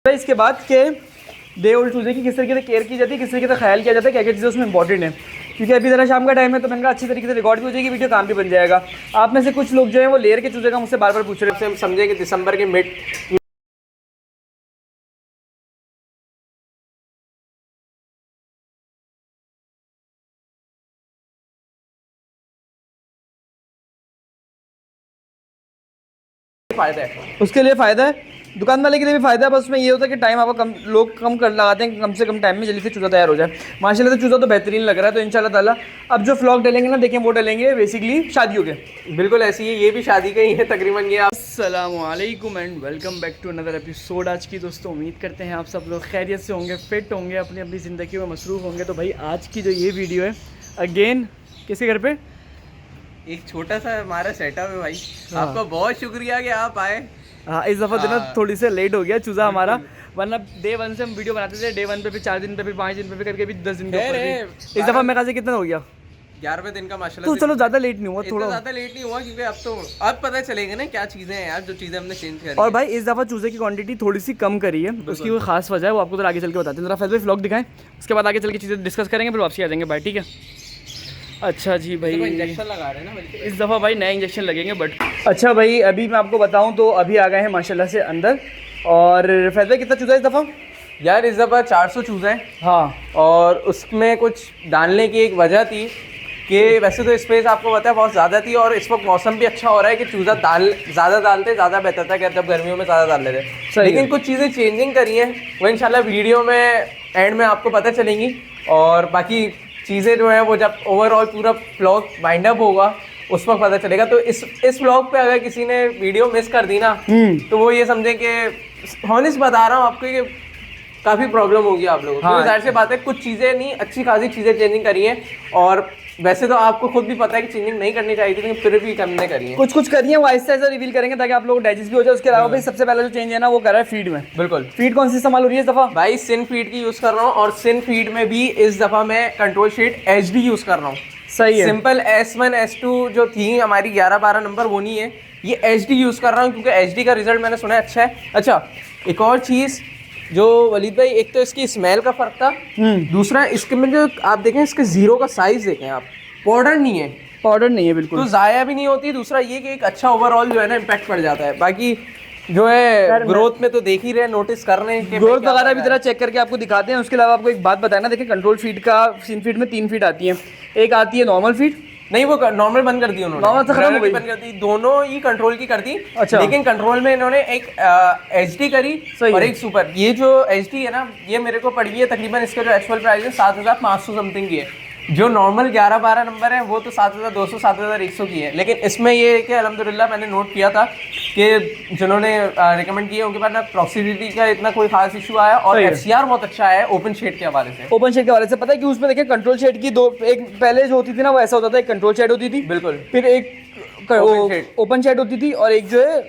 इसके बाद के डे ओल्ड चूज़े की किस तरीके से केयर की जाती है, किस तरीके से ख्याल किया जाता है, क्या क्या चीज़ें उसमें इंपॉर्टेंट है। क्योंकि अभी ज़रा शाम का टाइम है तो मैंने कहा अच्छी तरीके से रिकॉर्ड भी हो जाएगी, वीडियो काम भी बन जाएगा। आप में से कुछ लोग जो है वो लेयर के चूज़े का मुझसे बार बार पूछ रहे हैं। हम समझे कि दिसंबर के मिड फायदा है, उसके लिए फ़ायदा है, दुकान वाले के लिए भी फ़ायदा है। बस उसमें ये होता है कि टाइम आपका कम, लोग कम कर लगाते हैं, कम से कम टाइम में जल्दी से चूज़ा तैयार हो जाए। माशाल्लाह से चूज़ा तो बेहतरीन लग रहा है। तो इंशाल्लाह ताला अब जो व्लॉग डलेंगे ना, देखें वो डलेंगे बेसिकली शादियों के। बिल्कुल ऐसी है, ये भी शादी का ही है तकरीबन। ये आप अस्सलामुअलैकुम and welcome back to another episode. आज की दोस्तों उम्मीद करते हैं आप सब लोग खैरियत से होंगे, फिट होंगे, अपनी अपनी ज़िंदगी में मसरूफ़ होंगे। तो भाई आज की जो ये वीडियो है अगेन किसके घर पे, एक छोटा सा हमारा सेटअप है भाई। हाँ। आपका बहुत शुक्रिया कि आप आए। हाँ, इस दफ़ा दिन थोड़ी से लेट हो गया चूज़ा हमारा, वरना डे 1 से हम वीडियो बनाते थे। डे 1 पे, फिर 4 दिन पे, फिर 5 दिन पे, फिर करके भी 10 दिन के ऊपर भी। इस दफ़ा मेरे ख्याल से कितना हो गया, 11वें दिन का माशाल्लाह तो चलो ज़्यादा लेट नहीं हुआ, थोड़ा ज़्यादा लेट नहीं हुआ क्योंकि अब पता चलेगा ना क्या चीज़ें हैं यार, जो चीज़ें हमने चेंज करी। और भाई इस दफ़ा चूज़े की क्वांटिटी थोड़ी सी कम करी है, उसकी कोई खास वजह है, वो आपको तो आगे चल के बताते हैं। ज़रा फैसले व्लॉग दिखाएं, उसके बाद आगे चल के चीज़ें डिस्कस करेंगे, फिर वापसी आ जाएंगे भाई, ठीक है। अच्छा जी भाई, इंजेक्शन लगा रहे हैं ना बल्कि इस दफ़ा भाई नए इंजेक्शन लगेंगे बट। अच्छा भाई अभी मैं आपको बताऊं तो अभी आ गए हैं माशाल्लाह से अंदर। और फैसला कितना चूज़ा इस दफ़ा? यार इस दफ़ा 400 चूज़े हैं। हाँ, और उसमें कुछ डालने की एक वजह थी कि वैसे तो स्पेस आपको पता है बहुत ज़्यादा थी, और इस वक्त मौसम भी अच्छा हो रहा है कि चूज़ा ज़्यादा डालते ज़्यादा बेहतर था कि जब गर्मियों में ज़्यादा डाल लेते। लेकिन कुछ चीज़ें चेंजिंग करी हैं, वो इंशाल्लाह वीडियो में एंड में आपको पता चलेंगी। और बाकी चीज़ें जो है वो जब ओवरऑल पूरा व्लॉग वाइंड अप होगा उस वक्त पता चलेगा। तो इस व्लॉग पे अगर किसी ने वीडियो मिस कर दी ना, तो वो ये समझें कि हॉनेस्ट बता रहा हूँ आपको कि काफ़ी प्रॉब्लम होगी आप लोगों को। हाँ। जाहिर सी बात है कुछ चीज़ें नहीं, अच्छी खासी चीज़ें चेंजिंग करी हैं। और वैसे तो आपको खुद भी पता है कि चेंजिंग नहीं करनी चाहिए थी, लेकिन फिर भी हमने करी है। कुछ करिए, वो आहिस्ता आहिस्ता रिवील करेंगे ताकि आप लोग को डाइजेस्ट भी हो जाए। उसके अलावा भाई सबसे पहला जो चेंज है ना वो करा है फीड में। बिल्कुल। फीड कौन सी इस्तेमाल हो रही है इस दफ़ा? भाई सिन फीड की यूज़ कर रहा हूँ, और सिन फीड में भी इस दफ़ा मैं कंट्रोल शीट HD यूज़ कर रहा हूँ। सही है। सिंपल S1 S2 जो थी हमारी 11-12 नंबर वो नहीं है, ये HD यूज़ कर रहा हूँ क्योंकि HD का रिजल्ट मैंने सुना है अच्छा है। अच्छा, एक और चीज़ जो वलीद भाई, एक तो इसकी स्मेल का फ़र्क था, दूसरा इसके में जो आप देखें इसके ज़ीरो का साइज़ देखें आप, पाउडर नहीं है, पाउडर नहीं है बिल्कुल, तो ज़ाया भी नहीं होती। दूसरा ये कि एक अच्छा ओवरऑल जो है ना इम्पैक्ट पड़ जाता है। बाकी जो है ग्रोथ में तो देख ही रहे, नोटिस कर रहे हैं, ग्रोथ वगैरह भी तरह चेक करके आपको दिखाते हैं। उसके अलावा आपको एक बात बताना, देखिए कंट्रोल फीड का, सिन फीड में 3 फीड आती है। एक आती है नॉर्मल फीड, नहीं वो नॉर्मल बंद कर दी उन्होंने, नॉर्मल से खत्म हो गई, बंद कर दी, दोनों ही कंट्रोल की कर दी। अच्छा। लेकिन कंट्रोल में इन्होंने एक HD करी और एक सुपर। ये जो HD है ना, ये मेरे को पड़ी है तकरीबन, इसका जो एक्चुअल प्राइस है 7500 समथिंग की है। जो नॉर्मल 11-12 नंबर है वो तो 7200 7100 की है। लेकिन इसमें ये है कि अल्हम्दुलिल्लाह मैंने नोट किया था कि जिन्होंने रिकमेंड किया उनके पास ना प्रॉक्सिमिटी का इतना कोई खास इशू आया, और FCR बहुत अच्छा है ओपन शेड के हवाले से। ओपन शेड के हवाले से पता है कि उसमें देखिए कंट्रोल शेड की दो, एक पहले जो होती थी ना वो ऐसा होता था, एक कंट्रोल शेड होती थी, बिल्कुल, फिर एक ओपन शेड होती थी, और एक जो है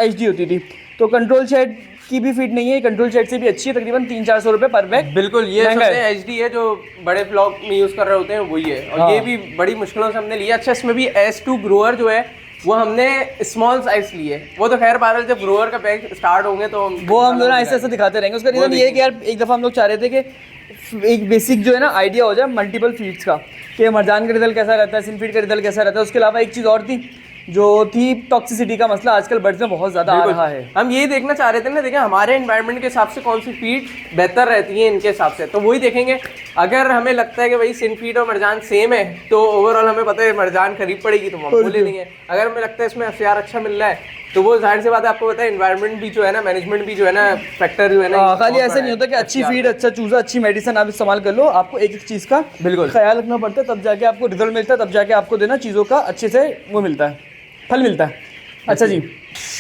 HD होती थी। तो कंट्रोल शेड की भी फिट नहीं है, कंट्रोल शेड से भी अच्छी है, तकरीबन 300-400 रुपये पर बैग। बिल्कुल, ये सबसे HD है जो बड़े ब्लॉक में यूज़ कर रहे होते हैं वही है। और ये भी बड़ी मुश्किलों से हमने लिया। अच्छा, इसमें भी S2 ग्रोअर जो है वो हमने स्मॉल साइज लिए। वो तो खैर बादल जब ग्रोअर का बैग स्टार्ट होंगे तो वो हम दोनों ऐसे ऐसे दिखाते रहेंगे। उसका रीज़न ये है कि यार एक दफ़ा हम लोग चाह रहे थे कि एक बेसिक जो है ना आइडिया हो जाए मल्टीपल फीड्स का, कि मरजान का रिजल्ट कैसा रहता है, सिन फीड का रिजल्ट कैसा रहता है। उसके अलावा एक चीज़ और थी जो थी टॉक्सिसिटी का मसला, आजकल बर्ड्स में बहुत ज़्यादा आ रहा है। हम ये देखना चाह रहे थे ना, देखें हमारे एनवायरनमेंट के हिसाब से कौन सी फीड बेहतर रहती है इनके हिसाब से, तो वही देखेंगे। अगर हमें लगता है कि भाई सिन फीड और मरजान सेम है तो ओवरऑल हमें पता है मरजान खरीद पड़ेगी तो हम वो ले लेंगे। अगर हमें लगता है इसमें FCR अच्छा मिल रहा है तो वो जाहिर सी बात है, आपको पता है एनवायरनमेंट भी जो है ना, मैनेजमेंट भी जो है ना, फैक्टर जो है ना, खाली ऐसा नहीं होता कि अच्छी फीड, अच्छा चूज़ा, अच्छी मेडिसिन आप इस्तेमाल कर लो। आपको एक एक चीज़ का बिल्कुल ख्याल रखना पड़ता है, तब जाके आपको रिजल्ट मिलता है, तब जाके आपको देना चीज़ों का अच्छे से वो मिलता है, फल मिलता है। अच्छा जी,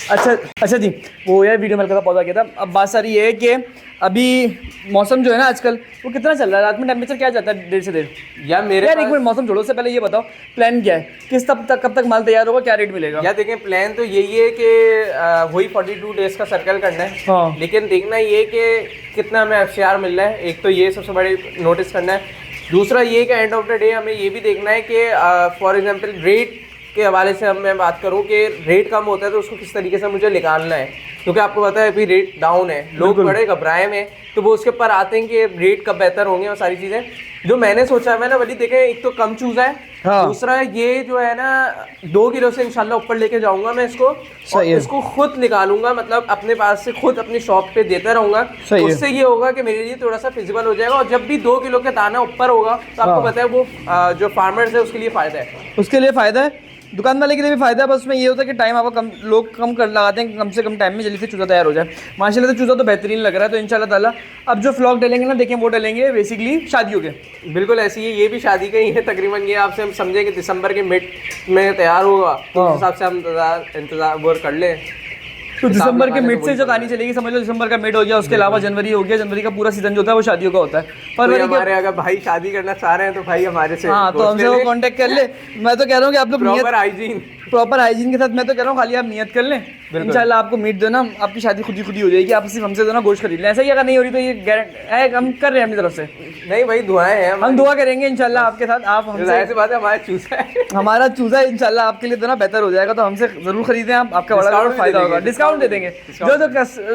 अच्छा जी, वो यार वीडियो में हल्का सा पौधा गया था। अब बात सारी ये है कि अभी मौसम जो है ना आजकल वो कितना चल रहा है, रात में टेम्परेचर क्या जाता है 1.5 से 1.5? यार मेरे यार एक मिनट, मौसम छोड़ो, से पहले ये बताओ प्लान क्या है, किस तब तक कब तक माल तैयार होगा, क्या रेट मिलेगा? यार देखें प्लान तो यही है कि वही 42 डेज का सर्कल करना है। हाँ। लेकिन देखना ये कि कितना हमें FCR मिल रहा है, एक तो ये सबसे बड़े नोटिस करना है। दूसरा ये कि एंड ऑफ द डे हमें ये भी देखना है कि फॉर एग्जांपल रेट के हवाले से मैं बात करूं कि रेट कम होता है तो उसको किस तरीके से मुझे निकालना है। क्योंकि आपको पता है अभी रेट डाउन है, लोग बड़े घबराए में, तो वो उसके ऊपर आते हैं कि रेट कब बेहतर होंगे और सारी चीजें। जो मैंने सोचा है ना वही देखे, एक तो कम चूजा है, हाँ। दूसरा ये जो है ना 2 किलो से इंशाल्लाह ऊपर लेके जाऊंगा मैं इसको, और इसको खुद निकालूंगा, मतलब अपने पास से खुद अपनी शॉप पे देता रहूंगा। उससे ये होगा कि मेरे लिए थोड़ा सा फिजिबल हो जाएगा, और जब भी 2 किलो का दाना ऊपर होगा तो आपको पता है वो जो फार्मर्स है उसके लिए फायदा है, उसके लिए फ़ायदा है, दुकान वाले के लिए भी फ़ायदा है। बस उसमें ये होता है कि टाइम आपका कम, लोग कम कर लगाते हैं, कम से कम टाइम में जल्दी से चूज़ा तैयार हो जाए। माशाल्लाह से चूज़ा तो बेहतरीन लग रहा है। तो इंशाल्लाह ताला अब जो फ्लॉग डलेंगे ना, देखें वो डलेंगे बेसिकली शादियों के। बिल्कुल ऐसी ही ये भी शादी का ही है तकरीबन। ये आपसे हम समझे कि दिसंबर के मिड में तैयार होगा, तो उस हिसाब से हम इंतजार वो कर लें। तो दिसंबर के मिड से जो कहानी चलेगी, समझ लो दिसंबर का मिड हो गया, उसके अलावा जनवरी हो गया, जनवरी का पूरा सीजन जो होता है वो शादियों का होता है। फरवरी के हमारे अगर भाई शादी करना चाह रहे हैं तो भाई हमारे से हाँ, तो हमसे वो कांटेक्ट कर ले। मैं तो कह रहा हूँ कि आप लोग प्रॉपर हाइजीन के साथ, मैं तो कह रहा हूँ खाली आप नियत कर लें, इंशाल्लाह आपको मीट देना, आपकी शादी खुद ही हो जाएगी। आप सिर्फ हमसे देना गोश्त खरीद लें। ऐसा ही अगर नहीं हो रही तो ये गारंटी है, हम कर रहे हैं अपनी तरफ से। नहीं भाई दुआएं हैं, हम दुआ करेंगे इंशाल्लाह आपके साथ। आप हमसे, ऐसी बात है, हमारा चूजा है, हमारा चूजा इंशाल्लाह आपके लिए देना बेहतर हो जाएगा। तो हमसे जरूर खरीदें आप, आपका बड़ा फायदा होगा, डिस्काउंट दे देंगे। जो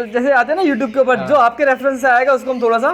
जैसे आते हैं ना यूट्यूब के ऊपर, जो आपके रेफरेंस से आएगा उसको हम थोड़ा सा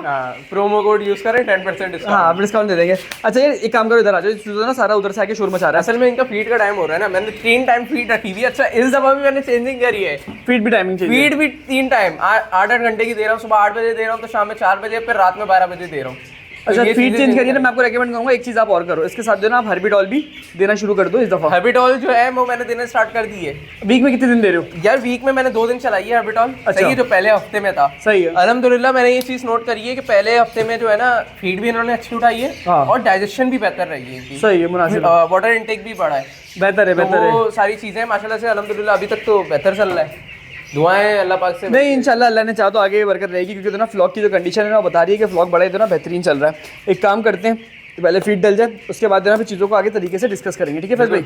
प्रोमो कोड यूज करें 10% डिस्काउंट। हाँ, डिस्काउंट दे देंगे। अच्छा ये एक काम करो, इधर आ जाओ, चूजा ना सारा उधर से आके शोर मचा रहा है। असल में इनका फीड का टाइम हो रहा है ना, मैंने 3 टाइम फीड रखी थी। अच्छा इस दफा भी मैंने चेंजिंग करी है, फीड भी टाइमिंग चाहिए, फीड भी 3 टाइम 8-8 घंटे की दे रहा हूँ। सुबह 8 बजे दे रहा हूँ, तो शाम में 4 बजे, फिर रात में 12 बजे दे रहा हूँ। अच्छा फीड चेंज करिए ना, मैं आपको रेकमेंड करूंगा एक चीज़ आप और करो, इसके साथ जो ना आप हर्बिटॉल भी देना शुरू कर दो इस दफा। हर्बिटॉल जो है वो मैंने देना स्टार्ट कर दी है। वीक में कितने दिन दे रहे हो? यार वीक में मैंने 2 दिन चलाई है हर्बिटॉल। अच्छा। सही है, जो पहले हफ्ते में था सही है। अल्हम्दुलिल्लाह मैंने ये चीज नोट करी है कि पहले हफ्ते में जो है ना फीड भी इन्होंने अच्छी उठाई है, हाँ। और डाइजेशन भी बेहतर रही है इनकी। सही है, मुनासिब, वाटर इनटेक भी बढ़ा है, बेहतर है, बेहतर है। वो सारी चीजें माशाल्लाह से अल्हम्दुलिल्लाह अभी तक तो बेहतर चल रहा है। दुआएं अल्लाह पाक से। नहीं इंशाल्लाह अल्लाह ने चाहा तो आगे बरकत रहेगी, क्योंकि तो ना फ्लॉग की जो कंडीशन है ना वो बता रही है कि फ्लॉग बड़ा इतना बेहतरीन चल रहा है। एक काम करते हैं, तो पहले फीड डल जाए, उसके बाद फिर चीज़ों को आगे तरीके से डिस्कस करेंगे, ठीक है फैज भाई?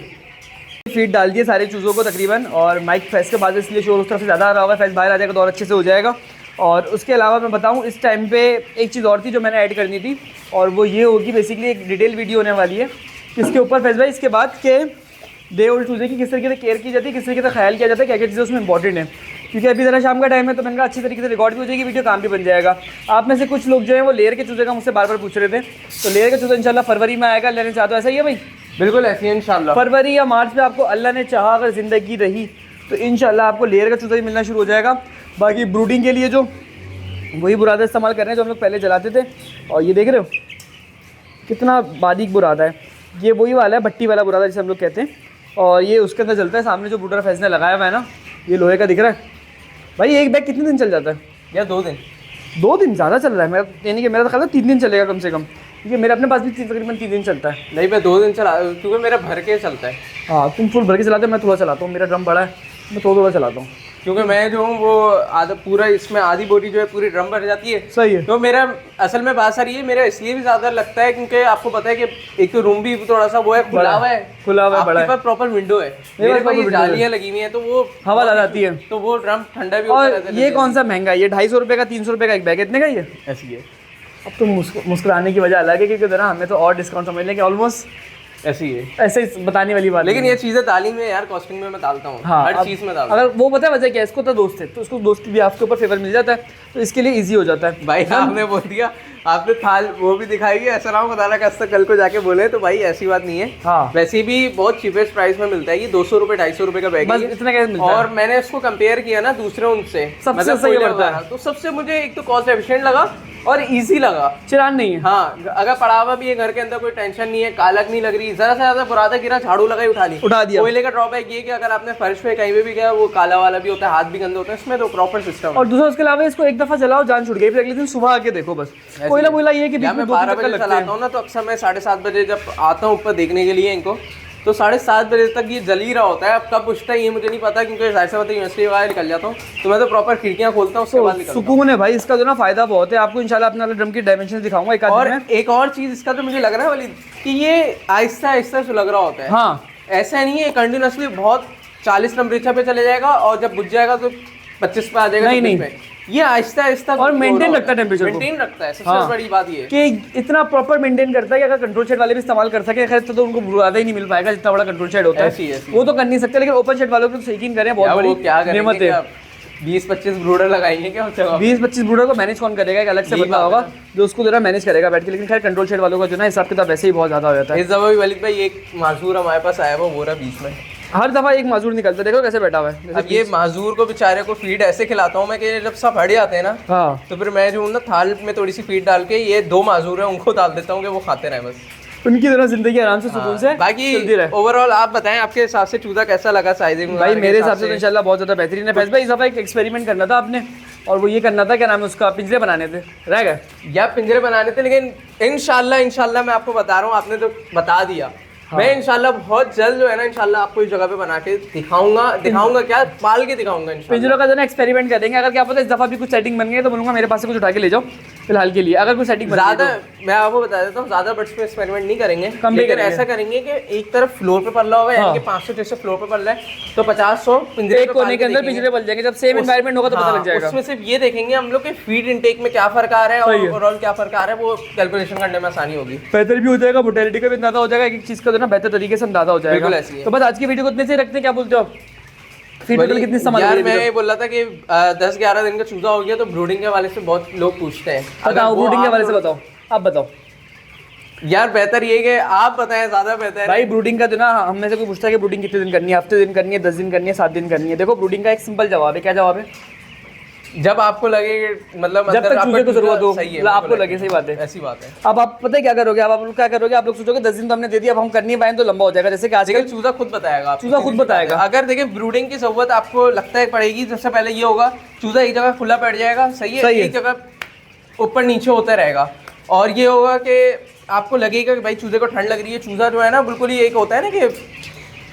फीड डाल दिए सारे चूज़ों को तकरीबन, और माइक फैज के बाद इसलिए शोर उस तरफ से ज़्यादा आ रहा होगा, फैज बाहर आ जाएगा तो और अच्छे से हो जाएगा। और उसके अलावा मैं बताऊँ इस टाइम पे एक चीज़ और थी जो मैंने ऐड करनी थी, और वो ये होगी बेसिकली एक डिटेल वीडियो होने वाली है इसके ऊपर फैज भाई, इसके बाद के डे ओल्ड चूज़े की किस तरीके से केयर की जाती है, किस तरीके से ख्याल किया जाता है, क्या क्या चीज़ें उसमें इंपॉर्टेंट है। क्योंकि अभी ज़रा शाम का टाइम है, तो मैंने कहा अच्छी तरीके से रिकॉर्ड भी हो जाएगी वीडियो, काम भी बन जाएगा। आप में से कुछ लोग जो है वो लेयर के चूज़े का मुझसे बार बार पूछ रहे थे, तो लेयर का चूज़ा इंशाल्लाह फरवरी में आएगा, अल्लाह ने चाहा तो। ऐसा ही है भाई? बिल्कुल ऐसी है इंशाल्लाह। फरवरी या मार्च में आपको अल्लाह ने चाहा अगर ज़िंदगी रही तो इंशाल्लाह आपको लेयर का चूज़ा भी मिलना शुरू हो जाएगा। बाकी ब्रूडिंग के लिए जो वही बुरादा इस्तेमाल कर रहे हैं जो हम लोग पहले जलाते थे, और ये देख रहे हो कितना बारीक बुरादा है, ये वही वाला है भट्टी वाला बुरादा जिसे हम लोग कहते हैं, और ये उसके अंदर चलता है। सामने जो बूटर फैज ने लगाया हुआ है ना, ये लोहे का दिख रहा है भाई। एक बैग कितने दिन चल जाता है या 2 दिन? 2 दिन ज़्यादा चल रहा है, मेरा यानी कि मेरा तो ख्याल है 3 दिन चलेगा कम से कम, क्योंकि मेरे अपने पास भी तकरीबन 3 दिन चलता है। नहीं मैं 2 दिन चला, क्योंकि मेरा भर के चलता है। हाँ तुम फुल भर के चलाते हो, मैं थोड़ा चलाता हूँ, मेरा ड्रम बड़ा है, मैं थोड़ा चलाता हूँ। क्योंकि मैं जो हूँ वो आधा पूरा इसमें आधी बोरी जो है पूरी ड्रम भर जाती है। सही है। तो मेरा असल में बात सारी है, मेरा इसलिए भी ज़्यादा लगता है क्योंकि आपको पता है कि एक तो रूम भी थोड़ा सा वो है, खुला हुआ है, बड़ा है, प्रॉपर विंडो है, मेरे पास ये जालियाँ लगी हुई हैं, तो वो हवा ला जाती है, तो वो ड्रम ठंडा भी होता रहता है। ये कौन सा महंगा है? ये 250 रुपये का, 300 रुपये का एक बैग, इतने का ये ऐसी है। अब तो मुस्कुराने की वजह अलग है, क्योंकि ना हमें तो और डिस्काउंट समझ लें कि ऑलमोस्ट ऐसी है, ऐसे ही बताने वाली बात। लेकिन ये चीज़ें तालीम में यार कॉस्टिंग में मैं डालता हूँ, हाँ, हर चीज़ में डालता हूँ। अगर वो पता है वजह क्या है, इसको तो दोस्त है, तो उसको दोस्त की भी आपके ऊपर फेवर मिल जाता है, तो इसके लिए इजी हो जाता है। भाई आपने बोल दिया, आपने थाल वो भी दिखाई है, असलाम खुदा का कल को जाके बोले, तो भाई ऐसी बात नहीं है। हाँ। वैसे भी बहुत चीपेस्ट प्राइस में मिलता है, ये 200 रुपये 250 रुपये का बैग है, इतना कैसे मिलता है? और मैंने इसको कंपेयर किया ना दूसरे उनसे, सबसे सही पड़ता है, तो सबसे मुझे एक तो कॉस्ट एफिशिएंट लगा और इजी लगा, चिरान नहीं है। हाँ, अगर पड़ा हुआ भी है घर के अंदर, कोई टेंशन नहीं है, कालक नहीं लग रही, जरा से ज्यादा बुरादा गिरा, झाड़ू लगाई, उठा दिया। कोयले का ड्रॉबैक ये कि अगर आपने फर्श पे कहीं पे भी गया, वो काला वाला भी होता है, हाथ भी गंदे होते हैं, इसमें तो प्रॉपर सिस्टम। और दूसरा उसके अलावा इसको एक दफा जलाओ, जान छूट गई, फिर अगले दिन सुबह आके देखो बस। कोयला वोयला ये कि मैं 12 बजे चलाता हूँ ना, तो अक्सर मैं 7:30 बजे जब आता हूँ ऊपर देखने के लिए इनको, तो 7:30 बजे तक ये जल ही रहा होता है। अब कब उठता है ये मुझे नहीं पता, क्योंकि जाहिर सी बात है यूनिवर्सिटी वगैरह निकल जाता हूँ, तो मैं तो प्रॉपर खिड़कियाँ खोलता हूँ, उसके बाद निकलता हूँ। सुकून है भाई इसका, जो ना फायदा बहुत है। आपको इंशाल्लाह अपने ड्रम की डायमेंशन दिखाऊंगा एक और एक और चीज़ इसका तो मुझे लग रहा है वाली कि ये आहिस्ता आहिस्ता सुलग रहा होता है। हाँ, ऐसा नहीं है कंटिन्यूसली बहुत 40 टेम्परेचर पे चले जाएगा और जब बुझ जाएगा तो 25 पे आ जाएगा। नहीं, ये आहिस्ता आहिस्ता और मेंटेन रखता है टेम्परेचर, मेंटेन रखता है। सबसे बड़ी बात ये कि इतना प्रॉपर मेंटेन करता है कि अगर कंट्रोल शेड वाले भी इस्तेमाल कर सके, खैर तो उनको बुरादा ही नहीं मिल पाएगा जितना बड़ा कंट्रोल शेड होता है, वो तो कर नहीं सकते, लेकिन ओपन शेड वालों को तो यकीन करें बहुत बड़ी नेमत है। 20-25 ब्रूडर लगाएंगे क्या उस जगह? 20-25 ब्रूडर को मैनेज कौन करेगा, एक अलग से यही बंदा बात होगा है जो उसको जरा मैनेज करेगा बैठ के। लेकिन खैर कंट्रोल शेड वालों का जो ना हिसाब किताब वैसे ही बहुत ज़्यादा हो जाता है। इस दफा भी वलीद भाई एक माजूर हमारे पास आया वो रहा बीच में। हर दफ़ा एक माजूर निकलता है, देखो कैसे बैठा हुआ है। अब ये माजूर को बेचारे को फीड ऐसे खिलाता हूँ मैं कि जब सब हट जाते हैं ना, हाँ, तो फिर मैं जो हूँ ना थाल में थोड़ी सी फीड डाल के ये 2 माजूर है उनको डाल देता हूँ कि वो खाते रहे बस। उनकी तरह जिंदगी आराम से सुकून से बाकी चलती रहे। ओवरऑल आप बताएं आपके हिसाब से चूजा कैसा लगा साइजिंग? भाई मेरे हिसाब से तो इंशाल्लाह बहुत ज़्यादा बेहतरीन है। फैज भाई इस दफ़ा एक एक्सपेरिमेंट करना था आपने, और वो ये करना था, क्या नाम है उसका, पिंजरे बनाने थे, रह गए। या पिंजरे बनाने थे, लेकिन इंशाल्लाह मैं आपको बता रहा हूँ, आपने तो बता दिया। हाँ। मैं इंशाल्लाह बहुत जल्द जो है ना इंशाल्लाह आपको इस जगह पे बना के दिखाऊंगा क्या पाल के दिखाऊंगा इंशाल्लाह। पिंजरों का जो ना एक्सपेरिमेंट करेंगे। अगर क्या पता इस दफ़ा भी कुछ सेटिंग बन गई तो बोलूँगा मेरे पास से कुछ उठा के ले जाओ फिलहाल के लिए। अगर कुछ सेटिंग ज़्यादा मैं आपको बता देता हूँ, ज़्यादा बर्ड्स पे एक्सपेरिमेंट नहीं करेंगे, लेकिन ऐसा करेंगे कि एक तरफ फ्लोर पे पल्ला होगा, यानी कि 500-600 फ्लोर पे पल्ला है तो 50-100 पिंजरे एक कोने के अंदर पिंजरे पल जाएंगे। जब सेम एनवायरनमेंट होगा तो पता लग जाएगा। उसमें सिर्फ ये देखेंगे हम लोग कि फीड इनटेक में क्या फर्क आ रहा है और ओवरऑल क्या फर्क आ रहा है, वो कैलकुलेशन करने में आसानी होगी, बेहतर भी हो जाएगा, मोटेलिटी का भी अंदाजा हो जाएगा, एक चीज़ का जो ना बेहतर तरीके से अंदाजा हो जाएगा। तो बस आज की वीडियो को इतने से रखते हैं, क्या बोलते हो आप? कितनी समझ यार मैं ये बोल रहा था कि 10-11 दिन का चूजा हो गया तो ब्रूडिंग के हवाले से बहुत लोग पूछते हैं। बताओ ब्रूडिंग के हवाले से बताओ, आप बताओ यार। बेहतर ये कि आप बताएं, ज्यादा बेहतर है भाई। ब्रूडिंग का जो ना हम में से कोई पूछता है कि ब्रूडिंग कितने दिन करनी है, हफ्ते दिन करनी है, 10 दिन करनी है, 7 दिन करनी है। देखो ब्रूडिंग का एक सिंपल जवाब है। क्या जवाब है? जब आपको लगे कि मतलब जब तक चूजे को जरूरत हो, सही है, आपको लगे, सही बात है, ऐसी बात है। अब आप पता है क्या करोगे? अब आप लोग क्या करोगे? आप लोग सोचोगे 10 दिन तो हमने दे दिया, अब हम कर नहीं पाए तो लंबा हो जाएगा। जैसे कि आजकल चूजा खुद बताएगा, चूजा खुद बताएगा। अगर देखिए ब्रूडिंग की जरूरत आपको लगता है पड़ेगी, सबसे पहले ये होगा चूजा एक जगह खुला बैठ जाएगा, सही है, एक जगह ऊपर नीचे होता रहेगा, और ये होगा कि आपको लगेगा कि भाई चूजे को ठंड लग रही है। चूजा जो है ना बिल्कुल ही एक होता है ना कि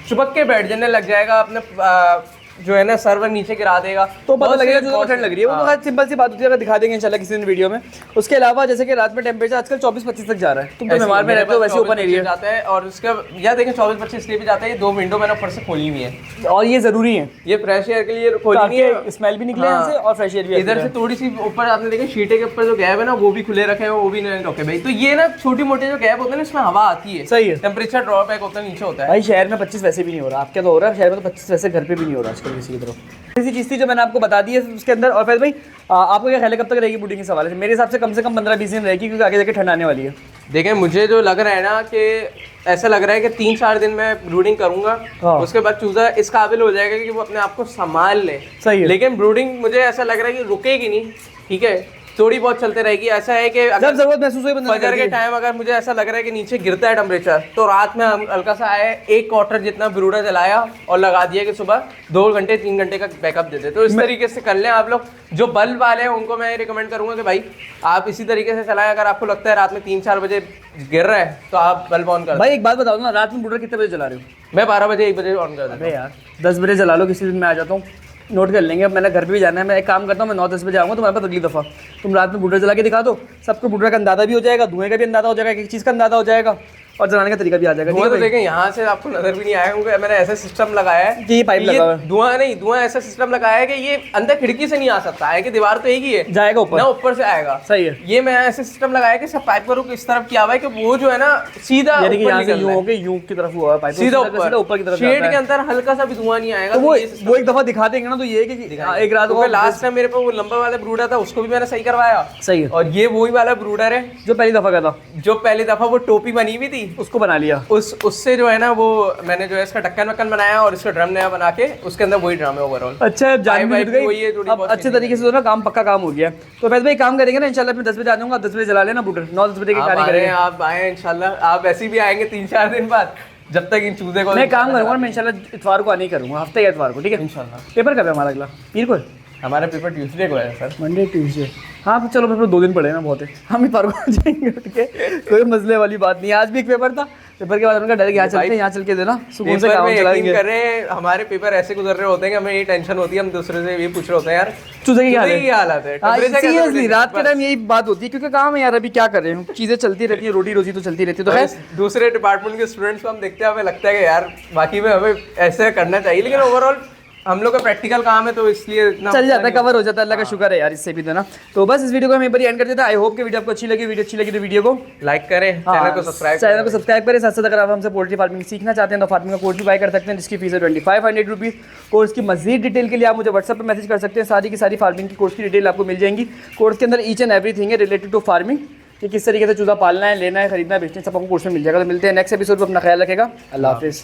चिपक के बैठ जाने लग जाएगा, अपने जो है ना सर्वर नीचे गिरा देगा तो पता लगेगा चूजे को ठंड लग रही है। वो तो सिंपल सी बात होती है, अगर दिखा देंगे इंशाल्लाह किसी दिन वीडियो में। उसके अलावा जैसे कि रात में टेम्परेचर आजकल 24-25 तक जा रहा है, तुम तो बीमार में रहते हो, वैसे ओपन एरिया जाता है, और उसका या देखें 24-25 इसलिए भी जाता है, ये 2 विंडो मैंने ऊपर से खोली हुई है और ये जरूरी है, ये फ्रेश एयर के लिए खोली हुई है, स्मेल भी निकले यहाँ से और फ्रेश एयर भी। इधर से थोड़ी सी ऊपर आपने देखा शीटे के ऊपर जो गैप है ना वो भी खुले रखे हैं, वो भी नहीं रखे भाई। तो ये ना छोटी मोटी जो गैप होते हैं ना इसमें हवा आती है, सही है, टेम्परेचर ड्रॉप बैक होता है, नीचे होता है। भाई शहर में 25 वैसे भी नहीं हो रहा, आपके तो हो रहा है, शहर में तो 25 वैसे घर पे भी नहीं हो रहा आजकल किसी की तरफ। ऐसी चीज़ थी जो मैंने आपको बता दी है उसके अंदर। और फिर भाई आपको क्या ख्याल है कब तक रहेगी ब्रूडिंग के सवाल से? मेरे हिसाब से कम 15-20 दिन रहेगी, क्योंकि आगे जाके ठंड आने वाली है। देखें मुझे जो लग रहा है ना कि ऐसा लग रहा है कि 3-4 दिन में ब्रूडिंग करूंगा, उसके बाद चूजा इस काबिल हो जाएगा कि वो अपने आप को संभाल ले। सही है, लेकिन ब्रूडिंग मुझे ऐसा लग रहा है कि रुकेगी नहीं, ठीक है, थोड़ी बहुत चलते रहेगी। ऐसा है कि जब जरूरत महसूस हुई फजर के टाइम अगर मुझे ऐसा लग रहा है कि नीचे गिरता है टेम्परेचर, तो रात में हम हल्का सा आए 1 क्वार्टर जितना ब्रूडर जलाया और लगा दिया कि सुबह 2 घंटे 3 घंटे का बैकअप देते। तो इस तरीके से कर लें आप लोग। जो बल्ब वाले हैं उनको मैं रिकमेंड करूंगा कि भाई आप इसी तरीके से चलाएं। अगर आपको लगता है रात में 3-4 बजे गिर रहा है तो आप बल्ब ऑन कर। भाई एक बात बताओ ना, रात में ब्रूडर कितने बजे जला रहे हो? मैं 12 बजे 1 बजे ऑन कर देता हूं। यार 10 बजे जला लो, किसी दिन मैं आ जाता हूँ, नोट कर लेंगे। अब मैंने घर पे भी जाना है, मैं एक काम करता हूँ, मैं 9-10 बजे आऊँगा तुम्हारे पास अगली दफ़ा। तुम रात में ब्रूडर जला के दिखा दो, सबको ब्रूडर का अंदाजा भी हो जाएगा, धुएं का भी अंदाजा हो जाएगा, एक चीज़ का अंदाजा हो जाएगा, और जलाने का तरीका भी आ जाएगा। धुआं तो देखें यहाँ से आपको नजर भी नहीं आया, क्योंकि मैंने ऐसा सिस्टम लगाया है कि ये पाइप लगा हुआ है। धुआं नहीं, धुआं ऐसा सिस्टम लगाया है कि ये अंदर खिड़की से नहीं आ सकता है, कि दीवार तो एक ही है, जाएगा ऊपर, ना ऊपर से आएगा। सही है, ये मैं ऐसे सिस्टम लगाया कि सब पाइप को इस तरफ किया हुआ है कि वो जो है ना सीधा यानी कि यहाँ से यूं होके यूं की तरफ हुआ है पाइप, सीधा ऊपर की तरफ शेड के अंदर हल्का सा भी धुआं नहीं आएगा। तो वो एक दफा दिखा देंगे ना, तो ये कि एक रात को लास्ट टाइम मेरे पे वो लंबा वाला ब्रूडर था, उसको भी मैंने सही करवाया। सही है, और ये वही वाला ब्रूडर है जो पहली दफा का था, जो पहली दफा वो टोपी बनी हुई थी उसको बना लिया। उससे जो है ना वो मैंने जो है इसका ढक्कन वक्कन बनाया और इसका ड्रम नया बना के उसके अंदर वही ड्रम है ओवरऑल। अच्छा जान भी जुड़ गई, अब अच्छे तरीके से तो ना काम पक्का काम हो गया। तो फैज भाई काम करेंगे ना इंशाल्लाह, मैं 10 बजे आ जाऊंगा, 10 बजे जला लेना ब्रूडर, 9-10 बजे की कहानी करेंगे। आप आए इंशाल्लाह, आप ऐसे भी आएंगे 3-4 दिन बाद, जब तक इन चूजे को मैं काम करूंगा। मैं इंशाल्लाह इतवार को आने करूंगा, हफ्ते या इतवार को, ठीक है इंशाल्लाह। पेपर कब है हमारा? अगला पीर को हमारा पेपर ट्यूसडे को है सर, मंडे ट्यूसडे। हाँ तो चलो पेपर 2 दिन पड़े ना, बहुत है, हम इतवार को आ जाएंगे, ठीक है, कोई मसले वाली बात नहीं। आज भी एक पेपर था, पेपर के बाद उनका डायरेक्ट यहाँ चलते हैं, यहाँ चल के देना सुकून से काम चलाएंगे। कर रहे हैं हमारे पेपर ऐसे गुजर रहे होते हैं कि हमें ये टेंशन होती है, हम दूसरे से ये पूछ रहे होते हैं यार चूजे की हालत है। सीरियसली रात के टाइम यही बात होती है, क्योंकि काम है यार, अभी क्या कर रहे हैं, चीजें चलती रहती है, रोटी रोजी तो चलती रहती है। तो खैर दूसरे डिपार्टमेंट के स्टूडेंट्स को हम देखते हैं, हमें लगता है कि यार बाकी में हमें ऐसे करना चाहिए, लेकिन ओवरऑल हम लोग का प्रैक्टिकल काम है तो इसलिए इतना चल जाता है, कवर हो जाता है, अल्लाह का शुक्र है यार, इससे भी तो ना। तो बस इस वीडियो को हम यहीं पर एंड कर देते हैं। आई होप कि वीडियो आपको अच्छी लगी, वीडियो अच्छी लगी तो वीडियो को लाइक करें, चैनल को सब्सक्राइब करें। साथ साथ अगर आप हमसे पोल्ट्री फार्मिंग सीखना चाहते हैं तो फार्मिंग का कोर्स भी बाय कर सकते हैं, जिसकी फीस है 2500 रुपीज़। कोर्स की मजीद डिटेल के लिए आप मुझे व्हाट्सएप पर मैसेज कर सकते हैं, सारी की सारी फार्मिंग की कोर्स की डिटेल आपको मिल जाएंगी। कोर्स के अंदर ईच एंड एवरीथिंग है रिलेटेड टू फार्मिंग, कि किस तरीके से चूज़ा पालना है, लेना है, खरीदना है, बेचना, सब आपको कोर्स में मिल जाएगा। तो मिलते हैं नेक्स्ट एपिसोड पर, अपना ख्याल रखेगा, अल्लाह हाफिज़।